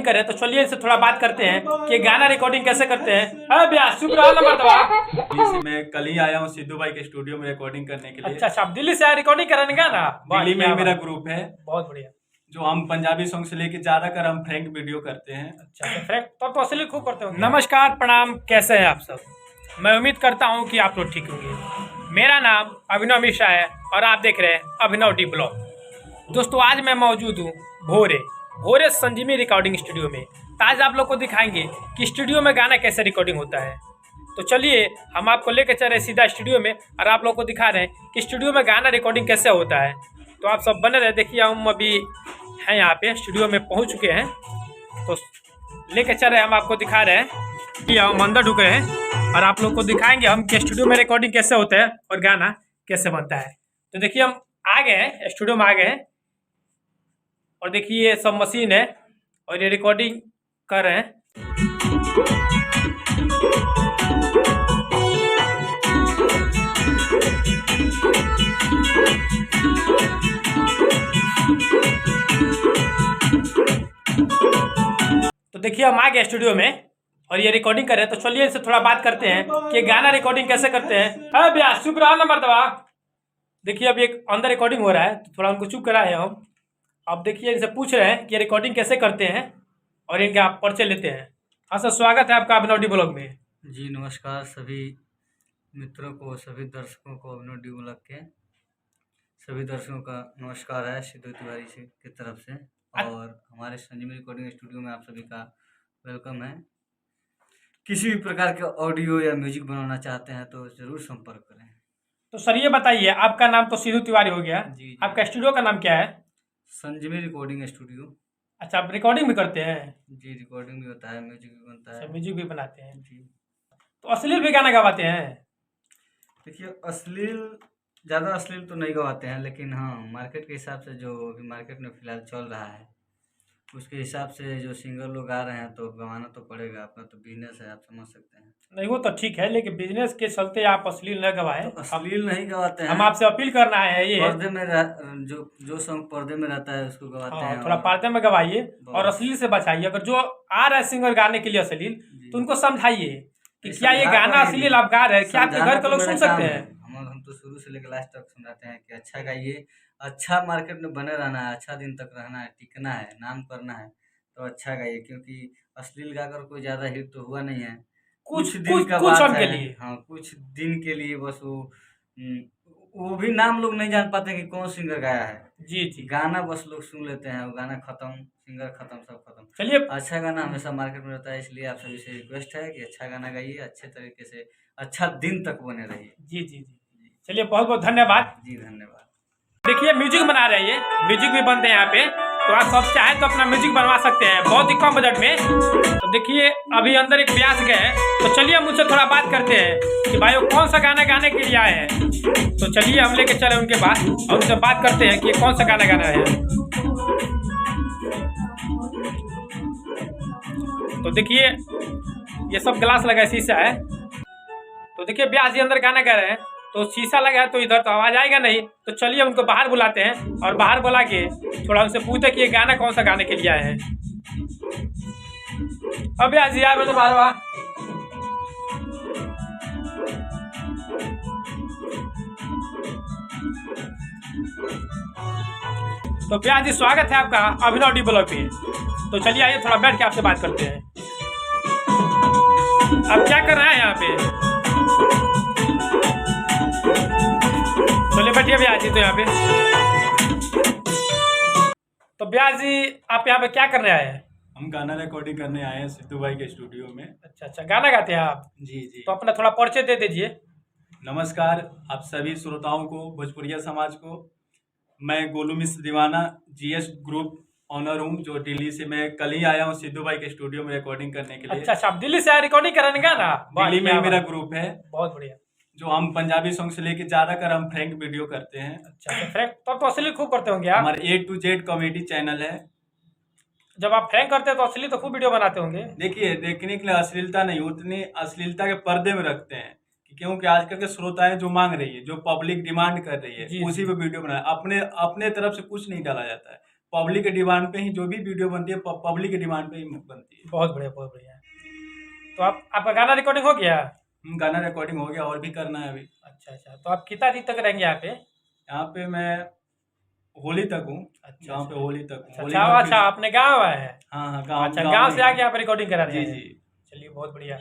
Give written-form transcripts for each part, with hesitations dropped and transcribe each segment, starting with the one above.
Recording कर रहे हैं, तो चलिए इनसे थोड़ा बात करते हैं कि गाना रिकॉर्डिंग कैसे करते हैं। हाँ भैया, शुभ रहा नंबर दवा। मैं कल ही आया हूँ सिद्धू भाई के स्टूडियो में रिकॉर्डिंग करने के लिए। अच्छा, आप दिल्ली से आए रिकॉर्डिंग कराने गाना? दिल्ली में मेरा ग्रुप है, बहुत बढ़िया। जो हम पंजाबी सॉन्ग से लेके ज्यादातर हम फ्रैंक वीडियो करते हैं। अच्छा, तो फ्रैंक तो असली खूब करते हो। नमस्कार, प्रणाम, कैसे हैं आप सब? मैं उम्मीद करता हूं कि आप लोग ठीक होंगे। मेरा नाम अभिनव मिश्रा है और आप देख रहे हैं अभिनव डी ब्लॉग। दोस्तों, आज मैं मौजूद हूँ भोरे संजीवनी रिकॉर्डिंग स्टूडियो में। तो आज आप लोग को दिखाएंगे कि स्टूडियो में गाना कैसे रिकॉर्डिंग होता है। तो चलिए हम आपको लेकर चल रहे हैं सीधा स्टूडियो में और आप लोग को दिखा रहे हैं कि स्टूडियो में गाना रिकॉर्डिंग कैसे होता है। तो आप सब बने रहे। देखिए, हम अभी हैं यहाँ पे स्टूडियो में पहुँच चुके हैं, तो लेकर चल रहे हैं। हम आपको दिखा रहे हैं कि हम अंदर ढुके हैं और आप लोग को दिखाएंगे हम कि स्टूडियो में रिकॉर्डिंग कैसे होता है और गाना कैसे बनता है। तो देखिए, हम आ गए हैं, स्टूडियो में आ गए हैं और देखिए ये सब मशीन है और ये रिकॉर्डिंग कर रहे हैं। तो देखिए, हम आ गए स्टूडियो में और ये रिकॉर्डिंग कर रहे हैं। तो चलिए इनसे थोड़ा बात करते हैं कि गाना रिकॉर्डिंग कैसे करते हैं। हाँ भैया, शुभ रहा नंबर दवा। देखिए, अभी एक अंदर रिकॉर्डिंग हो रहा है, तो थोड़ा उनको चुप कराए हम। अब देखिए, इनसे पूछ रहे हैं कि रिकॉर्डिंग कैसे करते हैं और इनके आप परिचय लेते हैं। हाँ सर, स्वागत है आपका अभिनव डी ब्लॉग में। जी नमस्कार सभी मित्रों को, सभी दर्शकों को अभिनव डी ब्लॉग के सभी दर्शकों का नमस्कार है सिद्धू तिवारी से की तरफ से। और हमारे संजीवनी रिकॉर्डिंग स्टूडियो में आप सभी का वेलकम है। किसी भी प्रकार के ऑडियो या म्यूजिक बनाना चाहते हैं तो ज़रूर संपर्क करें। तो सर ये बताइए, आपका नाम तो सिद्धू तिवारी हो गया, जी। आपका स्टूडियो का नाम क्या है? संजीवनी रिकॉर्डिंग स्टूडियो। अच्छा, आप रिकॉर्डिंग भी करते हैं? जी, रिकॉर्डिंग भी होता है, म्यूजिक भी बनता है। म्यूजिक भी बनाते हैं जी। तो अश्लील भी गाना गवाते हैं? देखिए, ज़्यादा अश्लील तो नहीं गवाते हैं, लेकिन हाँ मार्केट के हिसाब से जो अभी मार्केट में फ़िलहाल चल रहा है उसके हिसाब से जो सिंगर लोग आ रहे हैं तो गवाना तो पड़ेगा। अपना तो बिजनेस है, आप समझ सकते हैं। नहीं, वो तो ठीक है, लेकिन बिजनेस के चलते आप अश्लील न गवाएं। तो अश्लील नहीं गवाते हैं, हम आपसे अपील करना है ये पर्दे में जो सॉन्ग पर्दे में रहता है उसको गवाते हैं। थोड़ा पर्दे में गवाइए और अश्लील से बचाइए। अगर जो आ रहा है सिंगर गाने के लिए अश्लील, तो उनको समझाइए कि क्या ये गाना अश्लील आप गा रहे हैं, क्या आपके घर के लोग सुन सकते हैं? हम तो शुरू से लेकर लास्ट तक सुनाते हैं कि अच्छा गाइए, अच्छा मार्केट में बने रहना है, अच्छा दिन तक रहना है, टिकना है, नाम करना है, तो अच्छा गाइए। क्योंकि अश्लील गाकर कोई ज़्यादा हिट तो हुआ नहीं है, कुछ दिन का बात है। हाँ, कुछ दिन के लिए बस वो भी नाम लोग नहीं जान पाते कि कौन सिंगर गाया है। जी जी, गाना बस लोग सुन लेते हैं, वो गाना खत्म, सिंगर खत्म, सब खत्म। चलिए, अच्छा गाना हमेशा मार्केट में रहता है, इसलिए आप सभी से रिक्वेस्ट है कि अच्छा गाना गाइए, अच्छे तरीके से अच्छा दिन तक बने रहिए। जी जी जी, चलिए बहुत बहुत धन्यवाद। जी धन्यवाद। देखिए, म्यूजिक बना रहे हैं, ये म्यूजिक भी बनते हैं यहाँ पे, तो आप सब चाहें तो अपना म्यूजिक बनवा सकते हैं बहुत ही कम बजट में। तो देखिए, अभी अंदर एक व्यास गए, तो चलिए हम उनसे थोड़ा बात करते हैं कि भाई वो कौन सा गाना गाने के लिए आए हैं। तो चलिए हम लेके चले उनके पास और उनसे बात करते हैं कि ये कौन सा गाना गाना है। तो देखिए, ये सब ग्लास लगा है, शीशा है। तो देखिए, व्यास जी अंदर गाना गा रहे हैं, तो शीशा लगा है तो इधर तो आवाज आएगा नहीं। तो चलिए उनको बाहर बुलाते हैं और बाहर बुला के थोड़ा उनसे पूछते कि ये गाना कौन सा गाने के लिए आए हैं। अब व्यास जी यार, तो बाहर तो व्यास जी, स्वागत है आपका अभिनव डी ब्लॉग पे। तो चलिए आइए, थोड़ा बैठ के आपसे बात करते हैं। आप क्या कर रहे हैं यहाँ पे? चलिए बैठिए व्यास जी। तो यहाँ पे तो व्यास जी, आप यहाँ पे क्या करने आए हैं? हम गाना रिकॉर्डिंग करने आए हैं सिद्धू भाई के स्टूडियो में। अच्छा अच्छा, गाना गाते हैं आप? जी जी। तो अपना थोड़ा परिचय दे दीजिए। नमस्कार आप सभी श्रोताओं को, भोजपुरिया समाज को। मैं गोलू मिश्र दीवाना जीएस ग्रुप ऑनर हूँ, जो दिल्ली से मैं कल ही आया हूँ सिद्धू भाई के स्टूडियो में रिकॉर्डिंग करने के लिए। अच्छा अच्छा, आप दिल्ली से आए रिकॉर्डिंग कराने गाना? दिल्ली में मेरा ग्रुप है, बहुत बढ़िया। जो हम पंजाबी सॉन्ग से लेके ज्यादातर हम फ्रैंक वीडियो करते हैं। अच्छा, तो फ्रैंक तो असली खूब करते होंगे आप? हमारा A to Z comedy channel है। जब आप फ्रैंक करते हैं तो असली तो खूब वीडियो बनाते होंगे। देखिए, देखने के लिए अश्लीलता नहीं, उतनी अश्लीलता के पर्दे में रखते हैं क्योंकि आजकल के श्रोताएं जो मांग रही है, जो पब्लिक डिमांड कर रही है, उसी पे वीडियो बनाए। अपने तरफ से कुछ नहीं डाला जाता है, पब्लिक के डिमांड पे ही जो भी वीडियो बनती है पब्लिक के डिमांड पे ही बनती है। बहुत बढ़िया, बहुत बढ़िया। तो आपका गाना रिकॉर्डिंग हो गया? गाना रिकॉर्डिंग हो गया और भी करना है अभी। अच्छा अच्छा, तो आप कितना दिन तक रहेंगे यहाँ पे? यहाँ पे मैं होली तक हूँ। अच्छा यहाँ पे होली तक हूँ। होली अच्छा में अच्छा, आपने गाँव आए हैं? हाँ गाँव अच्छा, गाँव में से आके यहाँ पे रिकॉर्डिंग करा रहे जी हैं? जी। चलिए बहुत बढ़िया।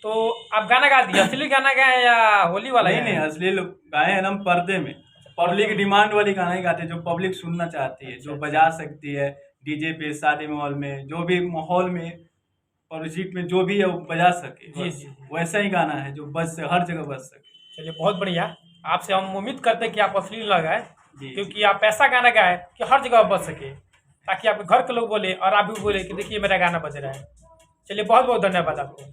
तो आप गाना गा दिए, असली गाना गाए या होली वाला नहीं गाए? नहीं, असली लोग गाए हैं ना हम पर्दे में। पब्लिक डिमांड वाली गाना ही गाते हैं जो पब्लिक सुनना चाहती है, जो बजा सकती है डीजे पे, शादी माहौल में, जो भी माहौल में और जीत में जो भी है वो बजा सके। जी, बस जी, जी। वैसा ही गाना है जो बज से हर जगह बज सके। चलिए बहुत बढ़िया। आपसे हम उम्मीद करते हैं कि आप असली लगाए, जी क्योंकि आप ऐसा गाना गाए कि हर जगह बज सके, ताकि आपके घर के लोग बोले और आप भी बोले कि देखिए मेरा गाना बज रहा है। चलिए बहुत बहुत धन्यवाद आपको।